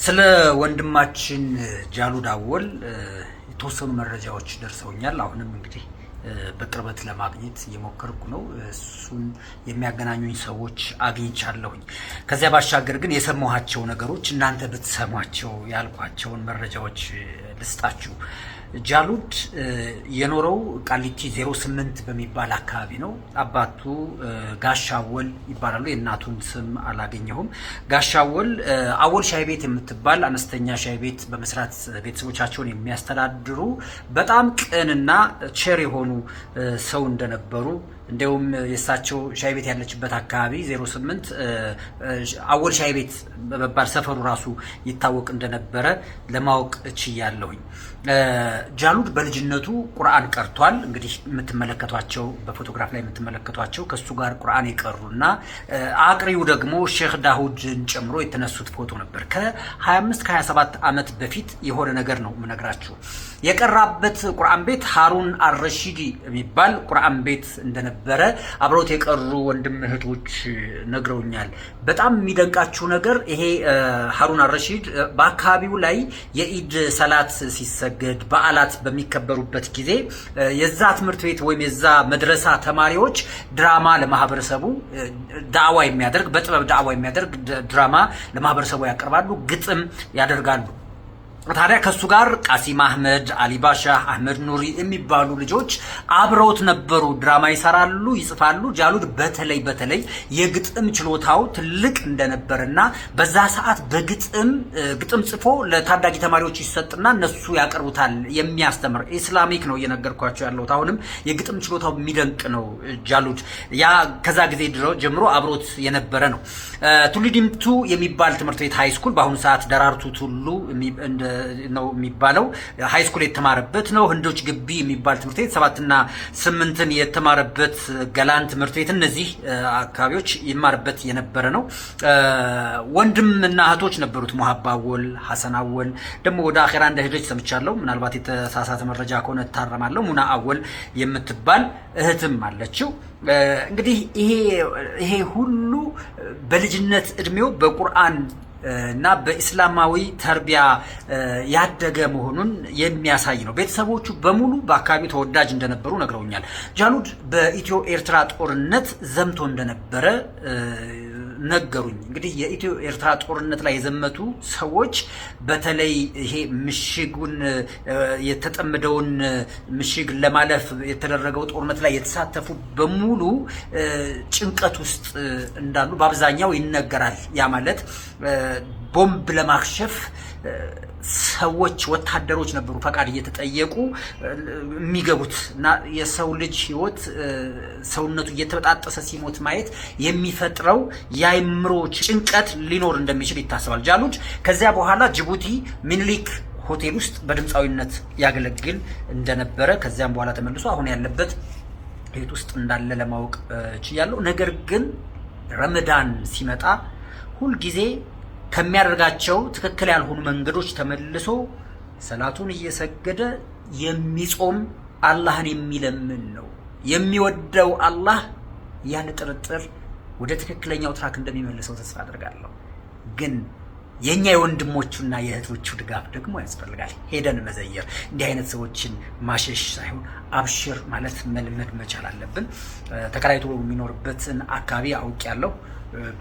ስለ ወንድማችን ጃሉድ አወል የተወሰኑ መረጃዎች ደርሰውኛል። አሁንም እንግዲህ በቅርበት ለማግኘት እየሞከርኩ ነው። እሱን የሚያገናኙኝ ሰዎች አግኝቻለሁኝ። ከዚያ ባሻገር ግን የሰማኋቸው ነገሮች እናንተ ብትሰሟቸው ያልኳቸውን መረጃዎች ልስጣችሁ። ጃሉድ የኖረው ቃሊቲ 08 በሚባል አካባቢ ነው። አባቱ ጋሻወል ይባላሉ። የእናቱን ስም አላገኘሁም። ጋሻወል አወል ሻይ ቤት የምትባል አነስተኛ ሻይ ቤት በመስራት ቤተሰቦቻቸውን የሚያስተዳድሩ በጣም ቅንና ቸር የሆኑ ሰው እንደነበሩ እንደውም የሳቸው ሻይ ቤት ያለችበት አካባቢ 08 አወል ሻይ ቤት በመባል ሰፈሩ ራሱ ይታወቅ እንደነበረ ለማወቅ ችያለሁኝ። ጃሉድ በልጅነቱ ቁርአን ቀርቷል። እንግዲህ የምትመለከቷቸው በፎቶግራፍ ላይ የምትመለከቷቸው ከሱ ጋር ቁርአን የቀሩና አቅሪው ደግሞ ሼህ ዳውድን ጨምሮ የተነሱት ፎቶ ነበር። ከ25 ከ27 ዓመት በፊት የሆነ ነገር ነው የምነግራችሁ። የቀራበት ቁርአን ቤት ሃሩን አልረሺዲ የሚባል ቁርአን ቤት እንደነበረ አብረውት የቀሩ ወንድም እህቶች ነግረውኛል። በጣም የሚደንቃችሁ ነገር ይሄ ሃሩን አልረሺድ በአካባቢው ላይ የኢድ ሰላት ሲሰገድ በዓላት በሚከበሩበት ጊዜ የዛ ትምህርት ቤት ወይም የዛ መድረሳ ተማሪዎች ድራማ ለማህበረሰቡ ዳዕዋ የሚያደርግ በጥበብ ዳዕዋ የሚያደርግ ድራማ ለማህበረሰቡ ያቀርባሉ፣ ግጥም ያደርጋሉ። ታዲያ ከሱ ጋር ቃሲም አህመድ፣ አሊባሻ፣ አህመድ ኑሪ የሚባሉ ልጆች አብረውት ነበሩ። ድራማ ይሰራሉ፣ ይጽፋሉ። ጃሉድ በተለይ የግጥም ችሎታው ትልቅ እንደነበርና በዛ ሰዓት ግጥም ጽፎ ለታዳጊ ተማሪዎች ይሰጥና እነሱ ያቀርቡታል። የሚያስተምር ኢስላሚክ ነው እየነገርኳቸው ያለሁት። አሁንም የግጥም ችሎታው የሚደንቅ ነው። ጃሉድ ያ ከዛ ጊዜ ጀምሮ አብሮት የነበረ ነው። ቱሉ ዲምቱ የሚባል ትምህርት ቤት ሃይስኩል በአሁኑ ሰዓት ደራርቱ ቱሉ ነው የሚባለው ሃይስኩል የተማረበት ነው። ህንዶች ግቢ የሚባል ትምህርት ቤት 7 እና 8ን የተማረበት ገላን ትምህርት ቤት እነዚህ አካባቢዎች ይማርበት የነበረ ነው። ወንድምና እህቶች ነበሩት። ሙሐባ አወል፣ ሐሰን አወል ደግሞ ወደ አኺራ እንደሄደች ሰምቻለሁ። ምናልባት የተሳሳተ መረጃ ከሆነ እታረማለሁ። ሙና አወል የምትባል እህትም አለችው። እንግዲህ ይሄ ሁሉ በልጅነት እድሜው በቁርአን እና በእስላማዊ ተርቢያ ያደገ መሆኑን የሚያሳይ ነው። ቤተሰቦቹ በሙሉ በአካባቢው ተወዳጅ እንደነበሩ ነግረውኛል። ጃሉድ በኢትዮ ኤርትራ ጦርነት ዘምቶ እንደነበረ ነገሩኝ። እንግዲህ የኢትዮ ኤርትራ ጦርነት ላይ የዘመቱ ሰዎች በተለይ ይሄ ምሽጉን የተጠመደውን ምሽግ ለማለፍ የተደረገው ጦርነት ላይ የተሳተፉ በሙሉ ጭንቀት ውስጥ እንዳሉ በአብዛኛው ይነገራል። ያ ማለት ቦምብ ለማክሸፍ ሰዎች ወታደሮች ነበሩ ፈቃድ እየተጠየቁ የሚገቡት እና የሰው ልጅ ህይወት ሰውነቱ እየተበጣጠሰ ሲሞት ማየት የሚፈጥረው የአእምሮ ጭንቀት ሊኖር እንደሚችል ይታሰባል። ጃሉድ ከዚያ በኋላ ጅቡቲ ሚኒሊክ ሆቴል ውስጥ በድምፃዊነት ያገለግል እንደነበረ ከዚያም በኋላ ተመልሶ አሁን ያለበት ቤት ውስጥ እንዳለ ለማወቅ ችያለሁ። ነገር ግን ረመዳን ሲመጣ ሁልጊዜ ከሚያደርጋቸው ትክክል ያልሆኑ መንገዶች ተመልሶ ሰላቱን እየሰገደ የሚጾም አላህን የሚለምን ነው። የሚወደው አላህ ያለ ጥርጥር ወደ ትክክለኛው ትራክ እንደሚመልሰው ተስፋ አድርጋለሁ። ግን የኛ የወንድሞቹና የእህቶቹ ድጋፍ ደግሞ ያስፈልጋል። ሄደን መዘየር፣ እንዲህ አይነት ሰዎችን ማሸሽ ሳይሆን አብሽር ማለት መልመድ መቻል አለብን። ተከራይቶ የሚኖርበትን አካባቢ አውቄያለሁ።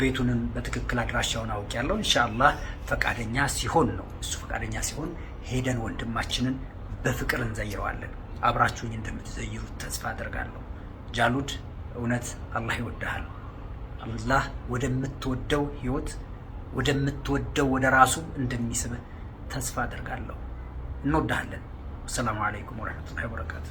ቤቱንም በትክክል አድራሻውን አውቄያለሁ። ኢንሻአላህ ፈቃደኛ ሲሆን ነው እሱ ፈቃደኛ ሲሆን ሄደን ወንድማችንን በፍቅር እንዘይረዋለን። አብራችሁኝ እንደምትዘይሩት ተስፋ አደርጋለሁ። ጃሉድ እውነት አላህ ይወድሃል። አላህ ወደምትወደው ህይወት ወደምትወደው ወደ ራሱ እንደሚስብህ ተስፋ አደርጋለሁ። እንወድሃለን። ሰላም አለይኩም ወራህመቱላሂ ወበረካቱ።